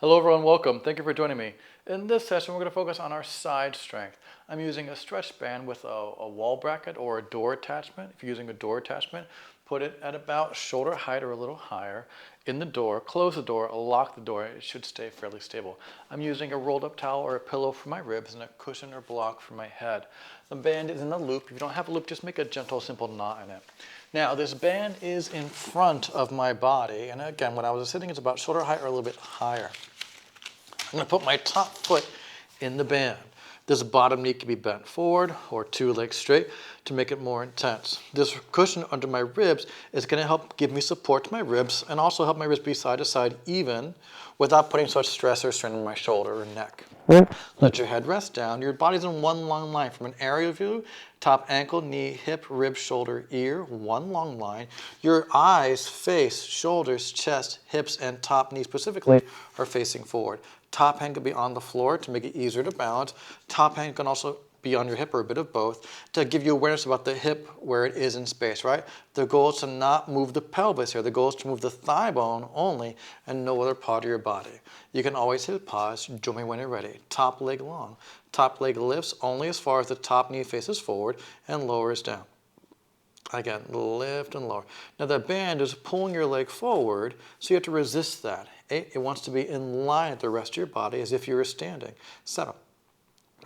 Hello everyone, welcome. Thank you for joining me. In this session, we're going to focus on our side strength. I'm using a stretch band with a wall bracket or a door attachment. If you're using a door attachment, put it at about shoulder height or a little higher in the door, close the door, lock the door. It should stay fairly stable. I'm using a rolled up towel or a pillow for my ribs and a cushion or block for my head. The band is in a loop. If you don't have a loop, just make a gentle, simple knot in it. Now, this band is in front of my body, and again, when I was sitting, it's about shoulder height or a little bit higher. I'm going to put my top foot in the band. This bottom knee can be bent forward or two legs straight to make it more intense. This cushion under my ribs is going to help give me support to my ribs and also help my ribs be side to side even without putting such stress or strain on my shoulder or neck. Let your head rest down. Your body's in one long line from an aerial view, top ankle, knee, hip, rib, shoulder, ear, one long line. Your eyes, face, shoulders, chest, hips, and top knee specifically are facing forward. Top hand can be on the floor to make it easier to balance. Top hand can also be on your hip or a bit of both to give you awareness about the hip where it is in space, right? The goal is to not move the pelvis here. The goal is to move the thigh bone only and no other part of your body. You can always hit pause. Join me when you're ready. Top leg long. Top leg lifts only as far as the top knee faces forward and lowers down. Again, lift and lower. Now that band is pulling your leg forward, so you have to resist that. 8, it wants to be in line with the rest of your body as if you were standing. 7,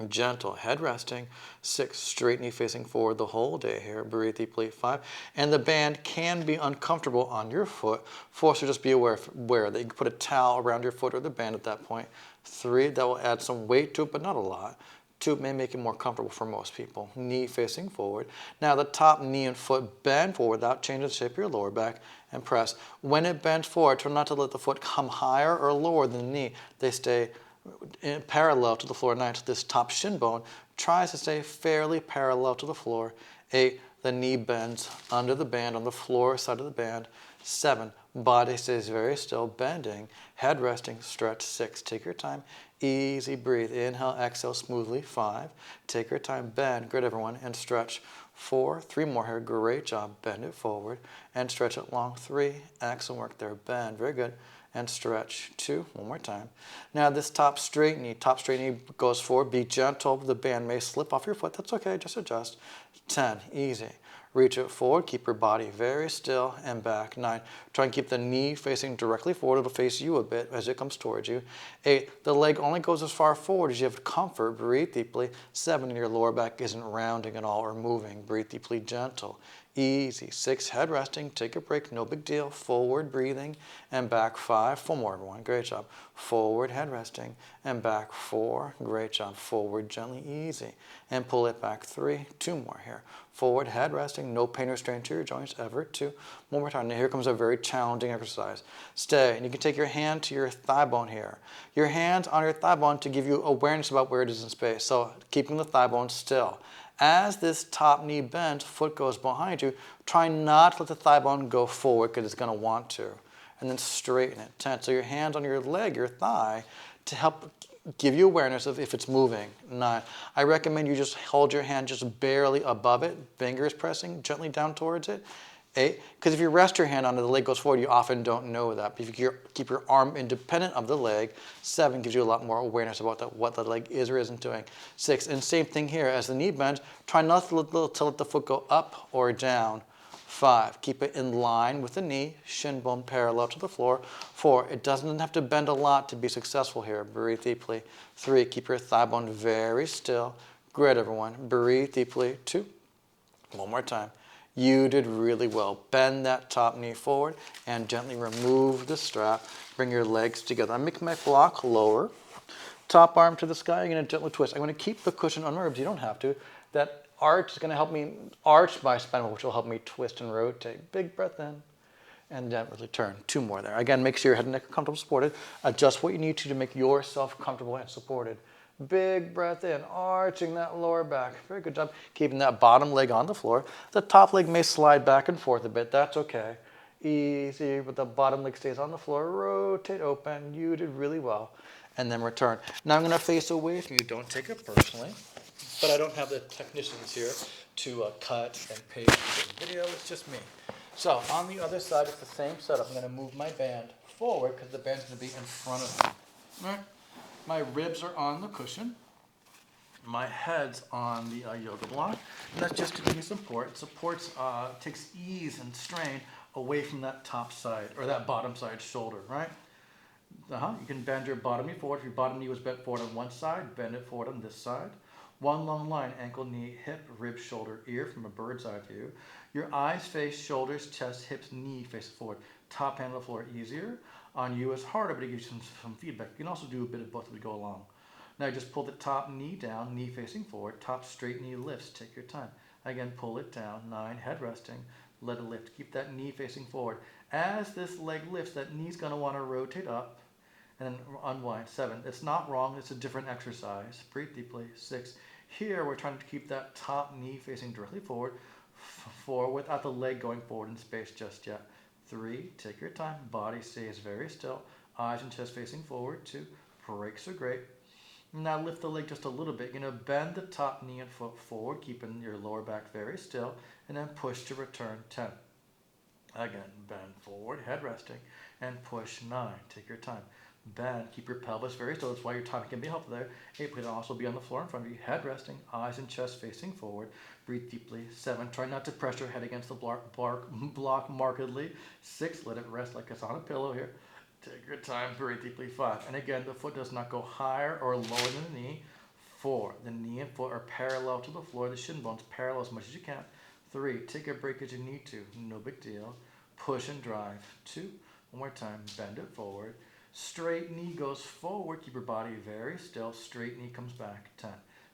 gentle, head resting. 6, straight knee facing forward the whole day here. Breathe deeply. 5, and the band can be uncomfortable on your foot. 4, so just be aware that you can put a towel around your foot or the band at that point. 3, that will add some weight to it, but not a lot. 2, may make it more comfortable for most people. Knee facing forward. Now the top knee and foot bend forward without changing the shape of your lower back and press. When it bends forward, try not to let the foot come higher or lower than the knee. They stay parallel to the floor. 9, so this top shin bone tries to stay fairly parallel to the floor. 8, the knee bends under the band on the floor side of the band. 7, body stays very still, bending, head resting, stretch. 6, take your time, easy, breathe, inhale, exhale smoothly. 5, take your time, bend, good everyone, and stretch. 4, 3 more here, great job, bend it forward and stretch it long. 3, excellent work there, bend, very good, and stretch. 2, one more time. Now this top straight knee goes forward, be gentle, the band may slip off your foot, that's okay, just adjust. 10, easy. Reach it forward, keep your body very still and back. 9, try and keep the knee facing directly forward. It'll face you a bit as it comes towards you. 8, the leg only goes as far forward as you have comfort. Breathe deeply. 7, your lower back isn't rounding at all or moving. Breathe deeply, gentle, easy. 6, head resting, take a break, no big deal. Forward breathing and back. 5, 4 more everyone, great job. Forward, head resting and back. 4, great job. Forward, gently, easy, and pull it back. 3, 2 more here. Forward, head resting, no pain or strain to your joints ever. 2, one more time. Now here comes a very challenging exercise. Stay, and you can take your hand to your thigh bone here. Your hands on your thigh bone to give you awareness about where it is in space. So keeping the thigh bone still. As this top knee bends, foot goes behind you, try not to let the thigh bone go forward because it's going to want to. And then straighten it. 10, so your hands on your leg, your thigh, to help give you awareness of if it's moving. 9, I recommend you just hold your hand just barely above it, fingers pressing gently down towards it. 8, because if you rest your hand on it, the leg goes forward, you often don't know that. But if you keep your arm independent of the leg, 7 gives you a lot more awareness about what the leg is or isn't doing. 6, and same thing here, as the knee bends, try not to let the foot go up or down. 5, keep it in line with the knee, shin bone parallel to the floor. 4, it doesn't have to bend a lot to be successful here. Breathe deeply. 3, keep your thigh bone very still. Great, everyone. Breathe deeply. 2, one more time. You did really well. Bend that top knee forward and gently remove the strap. Bring your legs together. I'm making my block lower. Top arm to the sky. I'm going to gently twist. I'm going to keep the cushion on my ribs. You don't have to. That arch is going to help me arch my spine, which will help me twist and rotate. Big breath in and gently turn. 2 more there. Again, make sure your head and neck are comfortable, supported. Adjust what you need to make yourself comfortable and supported. Big breath in, arching that lower back. Very good job. Keeping that bottom leg on the floor. The top leg may slide back and forth a bit. That's okay. Easy, but the bottom leg stays on the floor. Rotate open. You did really well. And then return. Now I'm going to face away from you. Don't take it personally. But I don't have the technicians here to cut and paste the video. It's just me. So on the other side, it's the same setup. I'm going to move my band forward because the band's going to be in front of me. All right. My ribs are on the cushion. My head's on the yoga block. And that's just to give me support. It supports, takes ease and strain away from that top side, or that bottom side shoulder, right? You can bend your bottom knee forward. If your bottom knee was bent forward on one side, bend it forward on this side. One long line, ankle, knee, hip, rib, shoulder, ear from a bird's eye view. Your eyes face shoulders, chest, hips, knee face forward. Top hand on the floor easier. On you is harder, but it gives you some feedback. You can also do a bit of both as we go along. Now just pull the top knee down, knee facing forward. Top straight knee lifts. Take your time. Again, pull it down. 9, head resting. Let it lift. Keep that knee facing forward. As this leg lifts, that knee's going to want to rotate up and then unwind. 7, it's not wrong. It's a different exercise. Breathe deeply. 6, here we're trying to keep that top knee facing directly forward. 4, without the leg going forward in space just yet. 3, take your time. Body stays very still. Eyes and chest facing forward. 2, breaks are great. Now lift the leg just a little bit. You're going to bend the top knee and foot forward, keeping your lower back very still, and then push to return. 10. Again, bend forward, head resting, and push. 9. Take your time. Bend, keep your pelvis very still. That's why your tummy can be helpful there. 8, can also be on the floor in front of you. Head resting, eyes and chest facing forward. Breathe deeply. 7, try not to press your head against the block markedly. 6, let it rest like it's on a pillow here. Take your time, breathe deeply. 5, and again, the foot does not go higher or lower than the knee. 4, the knee and foot are parallel to the floor. The shin bones parallel as much as you can. 3, take a break as you need to. No big deal. Push and drive. 2, one more time, bend it forward. Straight knee goes forward. Keep your body very still. Straight knee comes back. 10.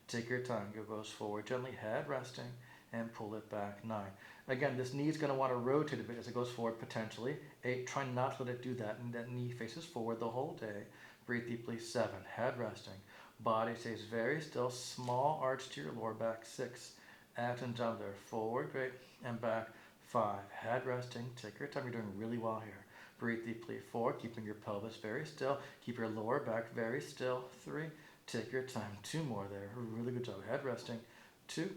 Take your time. It goes forward gently, head resting, and pull it back. 9. Again, this knee is going to want to rotate a bit as it goes forward potentially. 8, try not to let it do that. And that knee faces forward the whole day. Breathe deeply. 7, head resting. Body stays very still. Small arch to your lower back. 6, act and jump there. Forward, great, and back. 5, head resting. Take your time. You're doing really well here. Breathe deeply. 4, keeping your pelvis very still. Keep your lower back very still. 3, take your time. 2 more there. Really good job. Head resting. 2.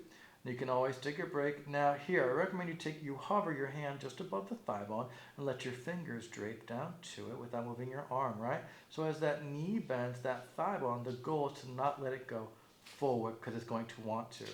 You can always take a break. Now here, I recommend you hover your hand just above the thigh bone and let your fingers drape down to it without moving your arm, right? So as that knee bends, that thigh bone, the goal is to not let it go forward because it's going to want to.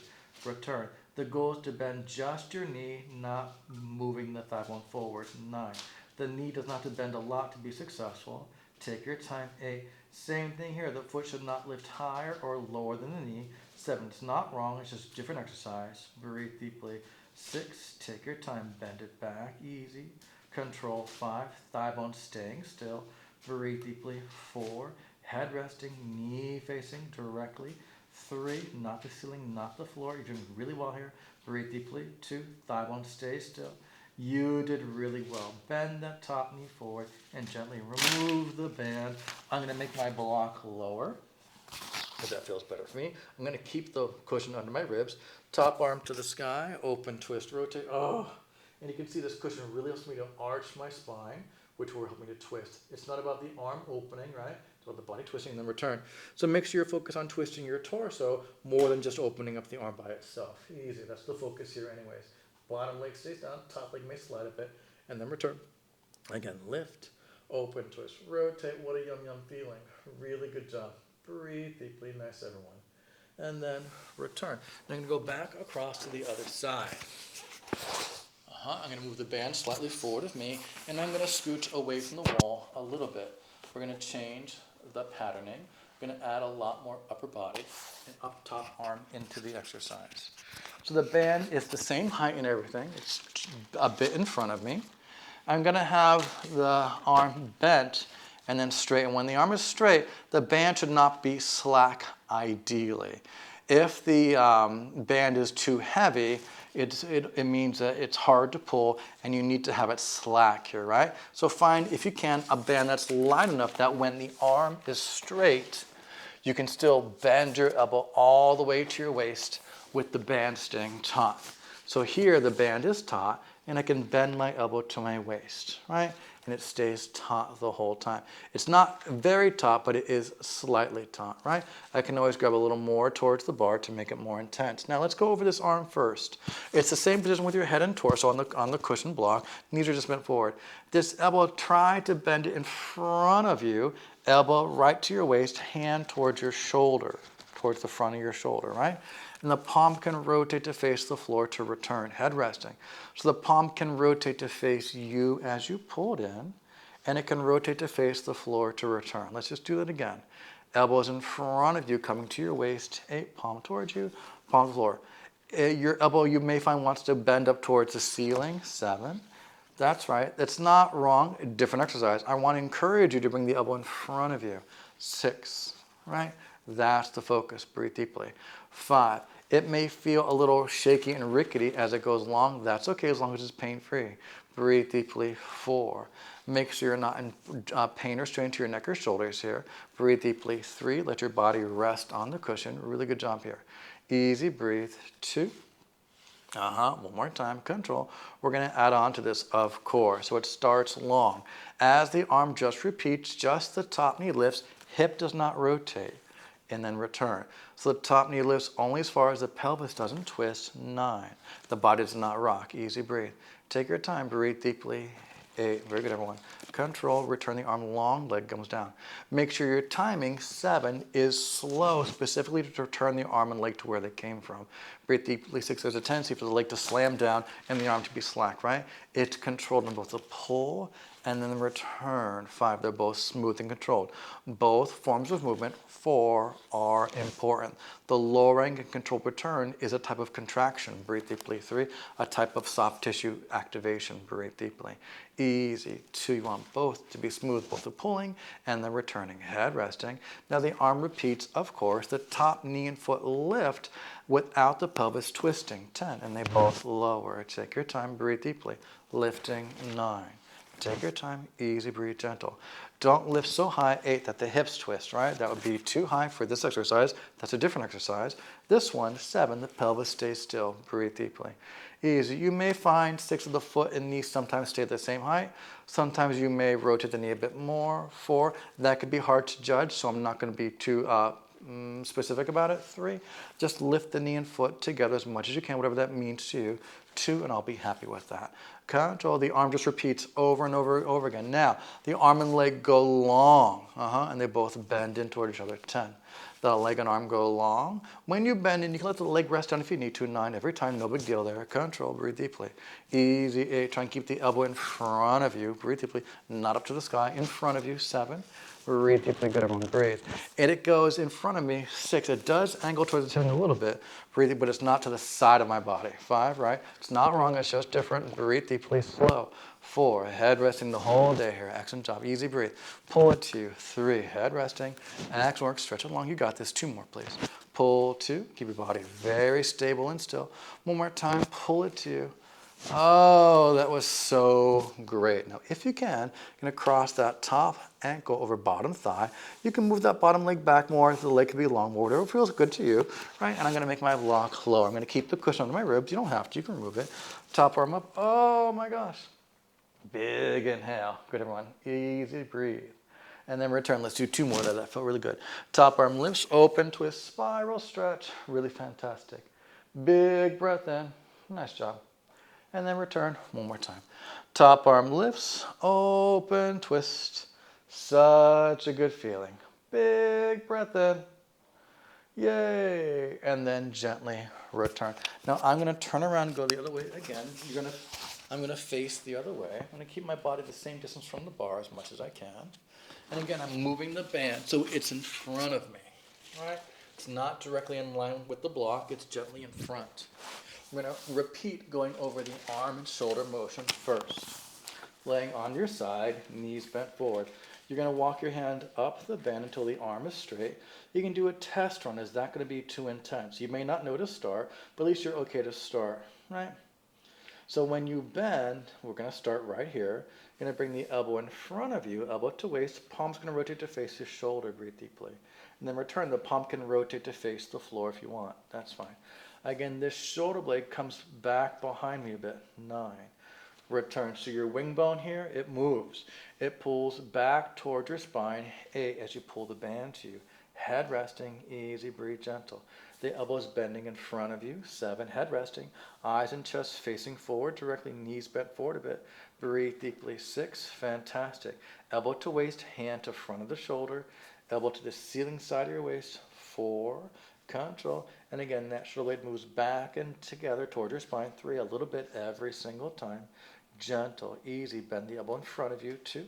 Return. The goal is to bend just your knee, not moving the thigh bone forward. 9. The knee does not have to bend a lot to be successful. Take your time. 8. Same thing here. The foot should not lift higher or lower than the knee. 7, it's not wrong. It's just a different exercise. Breathe deeply. 6, take your time. Bend it back. Easy. Control. 5, thigh bone staying still. Breathe deeply. 4, head resting, knee facing directly. 3, not the ceiling, not the floor. You're doing really well here. Breathe deeply. 2, thigh bone stay still. You did really well. Bend that top knee forward and gently remove the band. I'm going to make my block lower because that feels better for me. I'm going to keep the cushion under my ribs. Top arm to the sky, open, twist, rotate. Oh, and you can see this cushion really helps me to arch my spine, which will help me to twist. It's not about the arm opening, right? It's about the body twisting and then return. So make sure you focus on twisting your torso more than just opening up the arm by itself. Easy. That's the focus here anyways. Bottom leg stays down, top leg may slide a bit, and then return. Again, lift, open, twist, rotate. What a yum yum feeling. Really good job. Breathe deeply. Nice, everyone. And then return. And I'm going to go back across to the other side. I'm going to move the band slightly forward of me, and I'm going to scooch away from the wall a little bit. We're going to change the patterning. We're going to add a lot more upper body and up top arm into the exercise. So the band is the same height and everything. It's a bit in front of me. I'm going to have the arm bent and then straight. And when the arm is straight, the band should not be slack ideally. If the band is too heavy, it means that it's hard to pull and you need to have it slack here, right? So find, if you can, a band that's light enough that when the arm is straight, you can still bend your elbow all the way to your waist with the band staying taut. So here the band is taut and I can bend my elbow to my waist, right? And it stays taut the whole time. It's not very taut, but it is slightly taut, right? I can always grab a little more towards the bar to make it more intense. Now let's go over this arm first. It's the same position with your head and torso on the cushion block. Knees are just bent forward. This elbow, try to bend it in front of you elbow right to your waist, hand towards your shoulder, towards the front of your shoulder, right? And the palm can rotate to face the floor to return, head resting. So the palm can rotate to face you as you pull it in, and it can rotate to face the floor to return. Let's just do that again. Elbows in front of you, coming to your waist, 8, palm towards you, palm to the floor. Your elbow, you may find, wants to bend up towards the ceiling, 7. That's right. That's not wrong. A different exercise. I want to encourage you to bring the elbow in front of you. 6, right? That's the focus. Breathe deeply. 5. It may feel a little shaky and rickety as it goes along. That's okay as long as it's pain-free. Breathe deeply. 4. Make sure you're not in pain or strain to your neck or shoulders here. Breathe deeply. 3. Let your body rest on the cushion. Really good job here. Easy breathe. 2. One more time, control. We're going to add on to this, of course. So it starts long. As the arm just repeats, just the top knee lifts, hip does not rotate, and then return. So the top knee lifts only as far as the pelvis doesn't twist, 9. The body does not rock, easy breathe. Take your time, breathe deeply, 8. Very good, everyone. Control, return the arm long, leg comes down. Make sure your timing, 7, is slow, specifically to return the arm and leg to where they came from. Breathe deeply, 6. There's a tendency for the leg to slam down and the arm to be slack, right? It's controlled in both the pull and then the return. 5, they're both smooth and controlled. Both forms of movement, 4, are important. The lowering and controlled return is a type of contraction. Breathe deeply. 3, a type of soft tissue activation. Breathe deeply. Easy. 2, you want both to be smooth, both the pulling and the returning. Head resting. Now the arm repeats, of course, the top knee and foot lift without the pelvis twisting. 10, and they both lower. Take your time, breathe deeply. Lifting. 9. Take your time, easy, breathe, gentle. Don't lift so high, 8, that the hips twist, right? That would be too high for this exercise. That's a different exercise. This one, 7, the pelvis stays still. Breathe deeply. Easy. You may find 6 of the foot and knee sometimes stay at the same height. Sometimes you may rotate the knee a bit more. 4, that could be hard to judge, so I'm not going to be too specific about it. 3, just lift the knee and foot together as much as you can, whatever that means to you. 2, and I'll be happy with that. Control, the arm just repeats over and over and over again. Now, the arm and leg go long, and they both bend in toward each other. 10. The leg and arm go long. When you bend in, you can let the leg rest down if you need to. 9, every time, no big deal there. Control, breathe deeply. Easy. 8, try and keep the elbow in front of you. Breathe deeply, not up to the sky, in front of you. 7. Breathe deeply, good, everyone, breathe. And it goes in front of me, 6. It does angle towards the ceiling a little bit, breathing, but it's not to the side of my body. 5, right? It's not wrong, it's just different. Breathe deeply, slow. 4, head resting the whole day here. Excellent job, easy breathe. Pull it to you. 3, head resting. Excellent work, stretch it long. You got this. 2 more, please. Pull 2, keep your body very stable and still. 1 more time, pull it to you. Oh, that was so great. Now, if you can, you're going to cross that top ankle over bottom thigh. You can move that bottom leg back more. The leg can be long, whatever feels good to you, right? And I'm going to make my block lower. I'm going to keep the cushion under my ribs. You don't have to. You can remove it. Top arm up. Oh, my gosh. Big inhale. Good, everyone. Easy breathe. And then return. Let's do 2 more there. That felt really good. Top arm lifts, open, twist, spiral, stretch. Really fantastic. Big breath in. Nice job. And then return 1 more time. Top arm lifts, open, twist. Such a good feeling. Big breath in. Yay. And then gently return. Now I'm going to turn around and go the other way again. I'm going to face the other way. I'm going to keep my body the same distance from the bar as much as I can. And again, I'm moving the band so it's in front of me. Right? It's not directly in line with the block. It's gently in front. We're going to repeat going over the arm and shoulder motion first. Laying on your side, knees bent forward. You're going to walk your hand up the band until the arm is straight. You can do a test run. Is that going to be too intense? You may not know to start, but at least you're okay to start, right? So when you bend, we're going to start right here. You're going to bring the elbow in front of you, elbow to waist. Palm's going to rotate to face your shoulder. Breathe deeply. And then return. The palm can rotate to face the floor if you want. That's fine. Again, this shoulder blade comes back behind me a bit. 9. return. So your wing bone here, it moves. It pulls back towards your spine, 8, as you pull the band to you. Head resting, easy, breathe, gentle. The elbows bending in front of you, 7, head resting. Eyes and chest facing forward directly, knees bent forward a bit. Breathe deeply, 6, fantastic. Elbow to waist, hand to front of the shoulder. Elbow to the ceiling side of your waist, 4, control. And again, that shoulder blade moves back and together towards your spine, 3, a little bit every single time. Gentle, easy, bend the elbow in front of you, 2.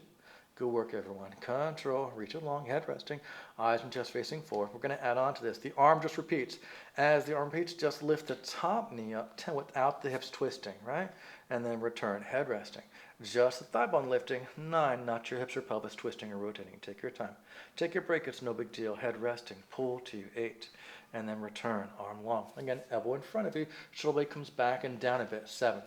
Good work, everyone. Control, reach it long, head resting, eyes and chest facing forward. We're going to add on to this. The arm just repeats. As the arm repeats, just lift the top knee up 10 without the hips twisting, right? And then return, head resting. Just the thigh bone lifting, 9, not your hips or pelvis twisting or rotating. Take your time. Take your break, it's no big deal. Head resting, pull to you, 8. And then return, arm long. Again, elbow in front of you, shoulder blade comes back and down a bit, 7.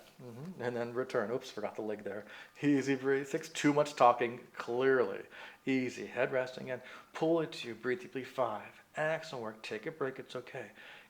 And then return. Oops, forgot the leg there. Easy, breathe, 6. Too much talking, clearly. Easy, head resting and pull it to you, breathe deeply, 5. Excellent work, take a break, it's okay.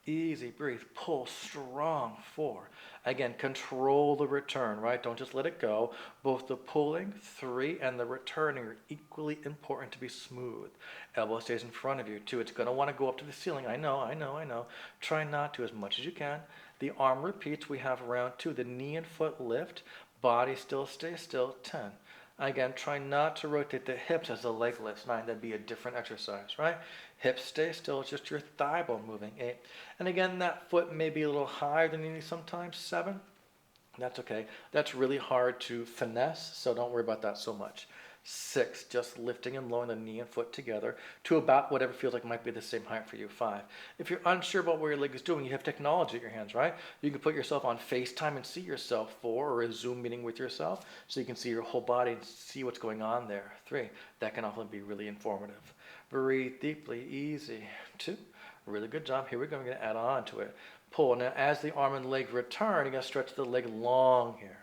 Easy, breathe, pull, strong, 4. Again, control the return, right? Don't just let it go. Both the pulling, 3, and the returning are equally important to be smooth. Elbow stays in front of you, 2. It's going to want to go up to the ceiling. I know. Try not to as much as you can. The arm repeats. We have round 2. The knee and foot lift. Body still stays still, 10. Again, try not to rotate the hips as the leg lifts, 9. That'd be a different exercise, right? Hips stay still, it's just your thigh bone moving, 8. And again, that foot may be a little higher than you need sometimes, 7. That's okay. That's really hard to finesse, so don't worry about that so much. 6, just lifting and lowering the knee and foot together to about whatever feels like might be the same height for you, 5. If you're unsure about what your leg is doing, you have technology at your hands, right? You can put yourself on FaceTime and see yourself, 4, or a Zoom meeting with yourself, so you can see your whole body and see what's going on there, 3. That can often be really informative. Breathe deeply, easy, 2. Really good job. Here we go. We're going to add on to it. Pull. Now, as the arm and leg return, you're going to stretch the leg long here.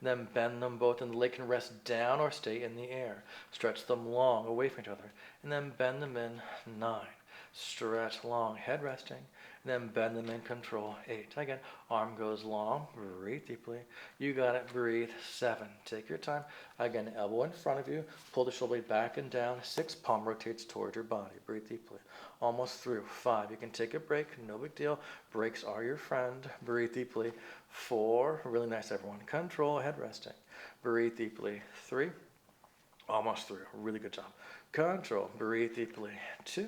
Then bend them both, and the leg can rest down or stay in the air. Stretch them long, away from each other. And then bend them in, 9. Stretch long, head resting. And then bend them in, control, 8. Again, arm goes long, breathe deeply. You got it, breathe, 7. Take your time. Again, elbow in front of you. Pull the shoulder blade back and down, 6. Palm rotates toward your body, breathe deeply. Almost through, 5. You can take a break, no big deal. Breaks are your friend, breathe deeply. 4, really nice, everyone. Control, head resting. Breathe deeply. 3, almost through. Really good job. Control, breathe deeply. 2,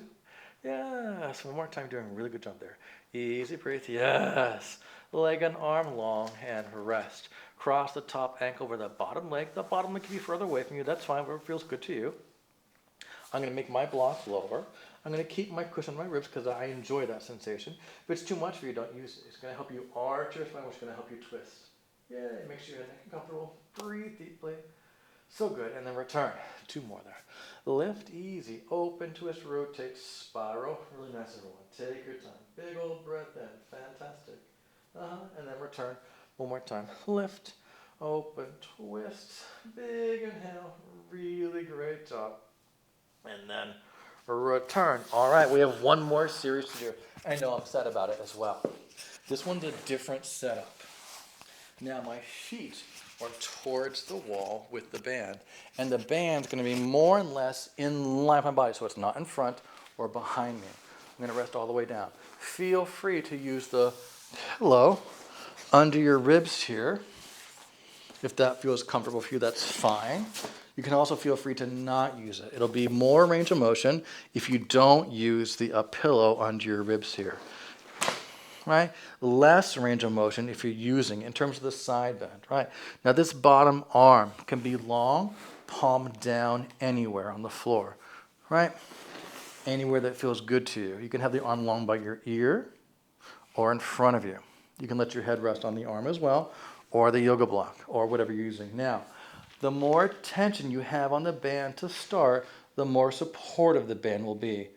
yes. One more time, doing a really good job there. Easy, breathe, yes. Leg and arm long and rest. Cross the top ankle over the bottom leg. The bottom leg can be further away from you. That's fine, whatever feels good to you. I'm going to make my block lower. I'm going to keep my cushion on my ribs because I enjoy that sensation. If it's too much for you, don't use it. It's going to help you arch your spine, which is going to help you twist. Yeah, it makes your neck comfortable. Breathe deeply. So good. And then return. 2 more there. Lift, easy. Open, twist, rotate, spiral. Really nice, everyone. Take your time. Big old breath in. Fantastic. And then return. One more time. Lift, open, twist. Big inhale. Really great job. And then return. All right, we have one more series to do. I know I'm sad about it as well. This one's a different setup. Now my feet are towards the wall with the band, and the band's going to be more and less in line with my body, so it's not in front or behind me. I'm going to rest all the way down. Feel free to use the pillow under your ribs here. If that feels comfortable for you, that's fine. You can also feel free to not use it. It'll be more range of motion if you don't use the pillow under your ribs here. Right? Less range of motion if you're using in terms of the side bend. Right? Now this bottom arm can be long, palm down anywhere on the floor. Right? Anywhere that feels good to you. You can have the arm long by your ear or in front of you. You can let your head rest on the arm as well, or the yoga block, or whatever you're using. Now, the more tension you have on the band to start, the more supportive the band will be,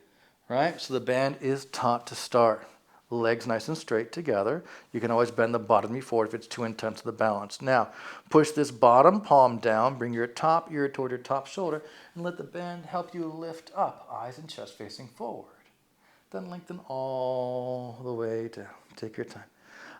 right? So the band is taut to start. Legs nice and straight together. You can always bend the bottom knee forward if it's too intense to the balance. Now, push this bottom palm down, bring your top ear toward your top shoulder, and let the band help you lift up, eyes and chest facing forward. Then lengthen all the way down. Take your time.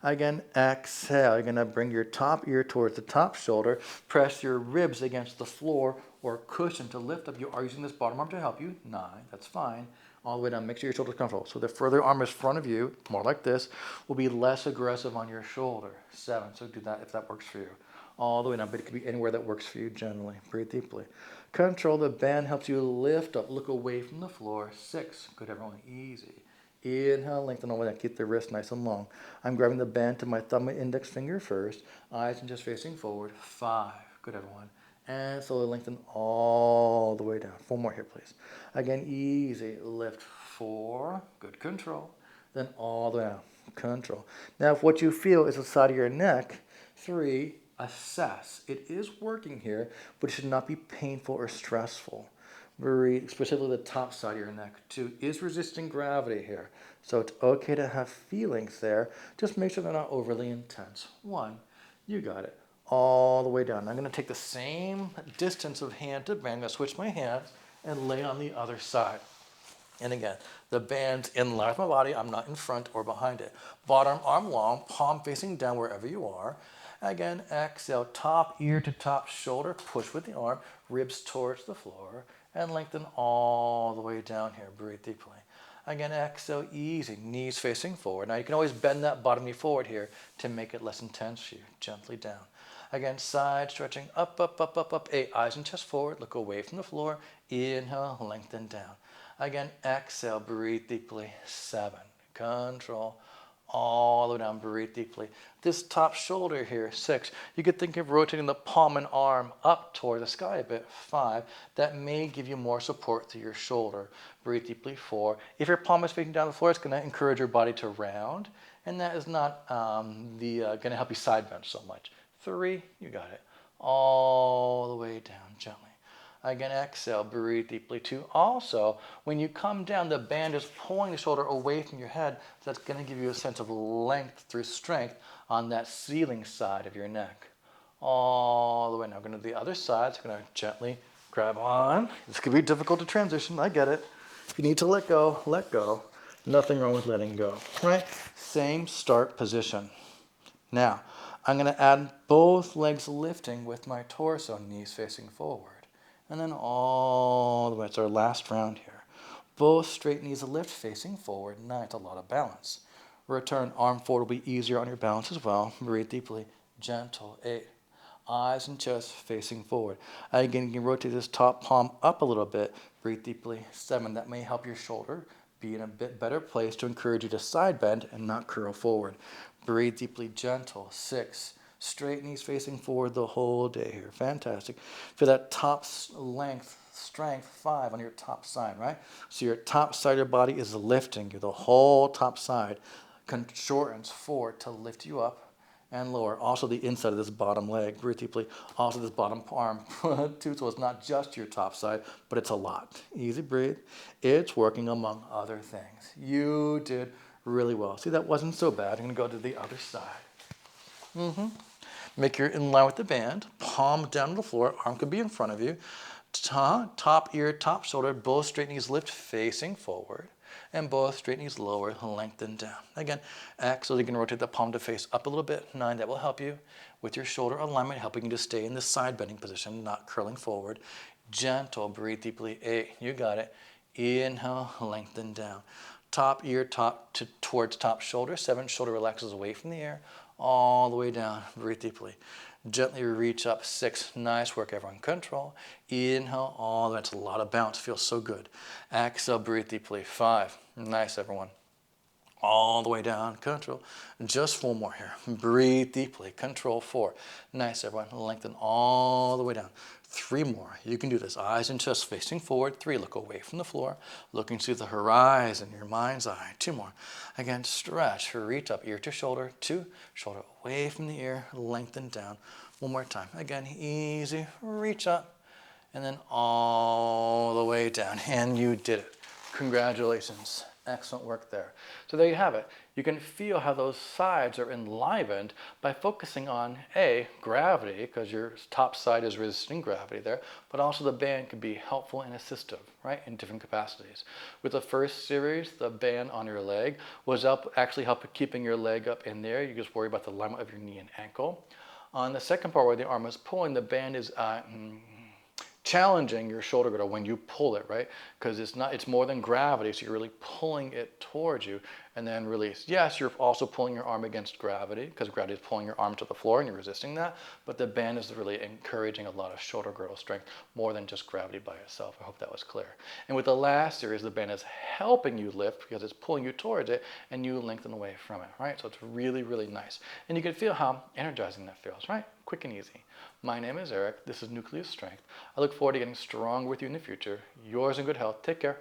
Again, exhale. You're going to bring your top ear towards the top shoulder. Press your ribs against the floor or cushion to lift up. You are using this bottom arm to help you. 9, that's fine. All the way down. Make sure your shoulder's comfortable. So the further arm is in front of you, more like this, will be less aggressive on your shoulder. 7, so do that if that works for you. All the way down, but it could be anywhere that works for you generally. Breathe deeply. Control the band helps you lift up. Look away from the floor. 6, good everyone, easy. Inhale, lengthen all the way down. Keep the wrist nice and long. I'm grabbing the band to my thumb and index finger first. Eyes and just facing forward. 5, good everyone. And slowly lengthen all the way down. 4 more here, please. Again, easy. Lift. 4, good control. Then all the way down. Control. Now, if what you feel is the side of your neck, 3, assess. It is working here, but it should not be painful or stressful. Breathe, specifically the top side of your neck. 2 is resisting gravity here. So it's okay to have feelings there. Just make sure they're not overly intense. 1, you got it. All the way down. I'm going to take the same distance of hand to band. I'm going to switch my hands and lay on the other side. And again, the band's in line with my body. I'm not in front or behind it. Bottom arm long, palm facing down wherever you are. Again, exhale, top ear to top shoulder. Push with the arm, ribs towards the floor. And lengthen all the way down here. Breathe deeply. Again, exhale, easy. Knees facing forward. Now, you can always bend that bottom knee forward here to make it less intense for you. Gently down. Again, side stretching, up, up, up, up, up. 8, eyes and chest forward. Look away from the floor. Inhale, lengthen down. Again, exhale, breathe deeply. 7, control. All the way down, breathe deeply. This top shoulder here, 6. You could think of rotating the palm and arm up toward the sky a bit. 5. That may give you more support to your shoulder. Breathe deeply. 4. If your palm is facing down the floor, it's going to encourage your body to round, and that is not going to help you side bend so much. 3, you got it. All the way down, gently. Again, exhale, breathe deeply. 2, also, when you come down, the band is pulling the shoulder away from your head. So that's going to give you a sense of length through strength on that ceiling side of your neck. All the way. Now, going to the other side. So I'm going to gently grab on. This could be difficult to transition. I get it. If you need to let go, let go. Nothing wrong with letting go. Right? Same start position. Now, I'm going to add both legs lifting with my torso, knees facing forward. And then all the way, it's our last round here. Both straight knees lift facing forward. 9, it's a lot of balance. Return, arm forward will be easier on your balance as well. Breathe deeply, gentle. 8, eyes and chest facing forward. Again, you can rotate this top palm up a little bit. Breathe deeply. 7, that may help your shoulder be in a bit better place to encourage you to side bend and not curl forward. Breathe deeply, gentle. 6, straight knees facing forward the whole day here. Fantastic. For that top length, strength, 5 on your top side, right? So your top side of your body is lifting you. The whole top side shortens 4 to lift you up and lower. Also the inside of this bottom leg. Breathe deeply. Also this bottom arm. 2, so it's not just your top side, but it's a lot. Easy breathe. It's working among other things. You did really well. See, that wasn't so bad. I'm going to go to the other side. Make your in line with the band, palm down to the floor, arm could be in front of you. Top ear, top shoulder, both straight knees lift facing forward, and both straight knees lower, lengthen down. Again, exhale, you can rotate the palm to face up a little bit. 9, that will help you with your shoulder alignment, helping you to stay in this side bending position, not curling forward. Gentle, breathe deeply. 8, you got it. Inhale, lengthen down. Top ear, towards top shoulder. 7, shoulder relaxes away from the air. All the way down, breathe deeply. Gently reach up. 6, nice work, everyone. Control. Inhale, all that's a lot of bounce. Feels so good. Exhale, breathe deeply. 5, nice, everyone. All the way down, control. Just 4 more here. Breathe deeply. Control. 4, nice, everyone. Lengthen all the way down. 3 more. You can do this. Eyes and chest facing forward. 3, look away from the floor. Looking to the horizon, your mind's eye. 2 more. Again, stretch. Reach up, ear to shoulder. 2, shoulder away from the ear. Lengthen down. 1 more time. Again, easy. Reach up. And then all the way down. And you did it. Congratulations. Excellent work there. So there you have it. You can feel how those sides are enlivened by focusing on gravity, because your top side is resisting gravity there, but also the band can be helpful and assistive, right, in different capacities. With the first series, the band on your leg was actually help keeping your leg up in there. You just worry about the alignment of your knee and ankle. On the second part where the arm is pulling, the band is challenging your shoulder girdle when you pull it, right? Because it's more than gravity, so you're really pulling it towards you and then release. Yes, you're also pulling your arm against gravity because gravity is pulling your arm to the floor and you're resisting that, but the band is really encouraging a lot of shoulder girdle strength more than just gravity by itself. I hope that was clear. And with the last series, the band is helping you lift because it's pulling you towards it and you lengthen away from it, right? So it's really, really nice. And you can feel how energizing that feels, right? Quick and easy. My name is Eric. This is Nucleus Strength. I look forward to getting strong with you in the future. Yours in good health. Take care.